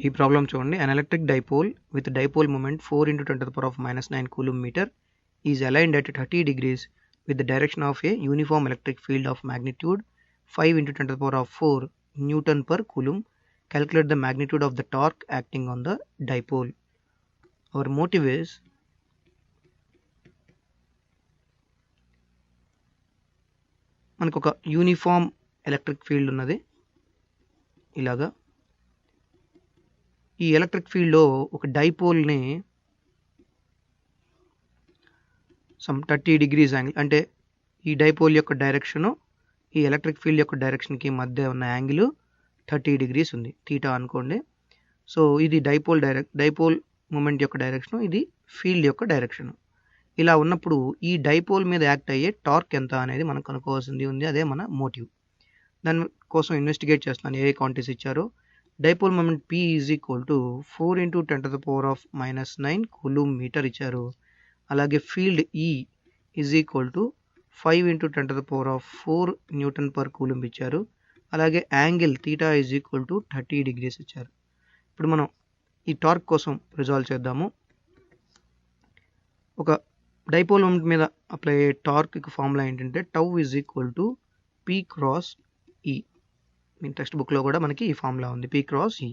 ఈ ప్రాబ్లం చూడండి. An electric dipole with dipole moment 4 into 10 to the power of minus 9 coulomb meter is aligned at 30 degrees with the direction of a uniform electric field of magnitude 5 into 10 to the power of 4 Newton per coulomb. Calculate the magnitude of the torque acting on the dipole. Our motive is మనకు ఒక uniform electric field ఉన్నది. ఇలాగా ఈ electric ఫీల్డ్లో ఒక డైపోల్ని some 30 degrees angle, అంటే ఈ dipole యొక్క డైరెక్షను ఈ ఎలక్ట్రిక్ ఫీల్డ్ యొక్క డైరెక్షన్కి మధ్య ఉన్న యాంగిల్ 30 degrees ఉంది, థీటా అనుకోండి. సో ఇది డైపోల్ మూమెంట్ యొక్క డైరెక్షను, ఇది ఫీల్డ్ యొక్క డైరెక్షను. ఇలా ఉన్నప్పుడు ఈ డైపోల్ మీద యాక్ట్ అయ్యే టార్క్ ఎంత అనేది మనం కనుక్కోవాల్సింది ఉంది. అదే మన మోటివ్. దానికోసం ఇన్వెస్టిగేట్ చేస్తున్నాను ఏ క్వాంటిటీస్ ఇచ్చారో. Dipole moment P is equal to 4 into 10 to the power of minus 9 coulomb metre ఇచ్చారు. అలాగే field E is equal to 5 into 10 to the power of 4 newton per coulomb ఇచ్చారు. అలాగే angle theta is equal to 30 degrees ఇచ్చారు. ఇప్పుడు మనం ఈ torque కోసం resolve చేద్దాము. ఒక డైపోల్ మూమెంట్ మీద అప్లై అయ్యే టార్క్ ఫార్ములా ఏంటంటే tau is equal to P cross E. Me text బుక్లో కూడా మనకి ఈ ఫార్ములా ఉంది, P క్రాస్ E.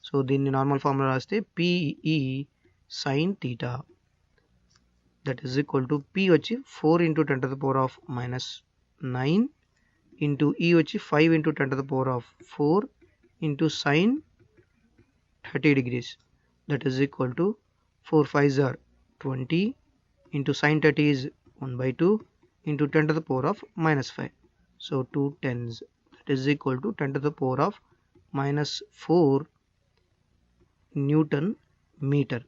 సో దీన్ని నార్మల్ ఫార్ములా రాస్తే PE sine theta that is equal to P వచ్చి 4 into 10 to the power of minus 9 into E వచ్చి 5 into 10 to the power of 4 into sine 30 degrees that is equal to 4 5s are 20 into sin 30 is 1/2 into 10 to the power of minus 5. So 2 tens that is equal to 10 to the power of minus 4 Newton meter.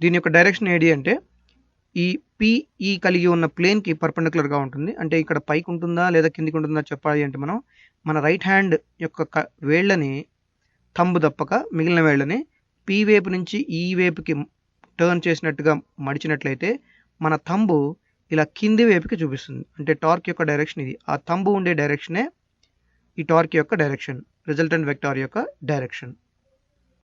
దీని యొక్క direction ఏది అంటే ఈ PE కలిగి ఉన్న ప్లేన్కి పర్పెండిక్యులర్గా ఉంటుంది. అంటే ఇక్కడ పైకి ఉంటుందా లేదా కిందికి ఉంటుందా చెప్పాలి అంటే మనం మన రైట్ హ్యాండ్ యొక్క వేళ్ళని థంబ్ తప్పక మిగిలిన వేళ్ళని P వైపు నుంచి ఈ వైపుకి టర్న్ చేసినట్టుగా మడిచినట్లయితే మన థంబు ఇలా కింది వైపుకి చూపిస్తుంది. అంటే టార్క్ యొక్క డైరెక్షన్ ఇది. ఆ థంబు ఉండే డైరెక్షనే ఈ టార్క్ యొక్క డైరెక్షన్, రిజల్టెంట్ వెక్టార్ యొక్క డైరెక్షన్.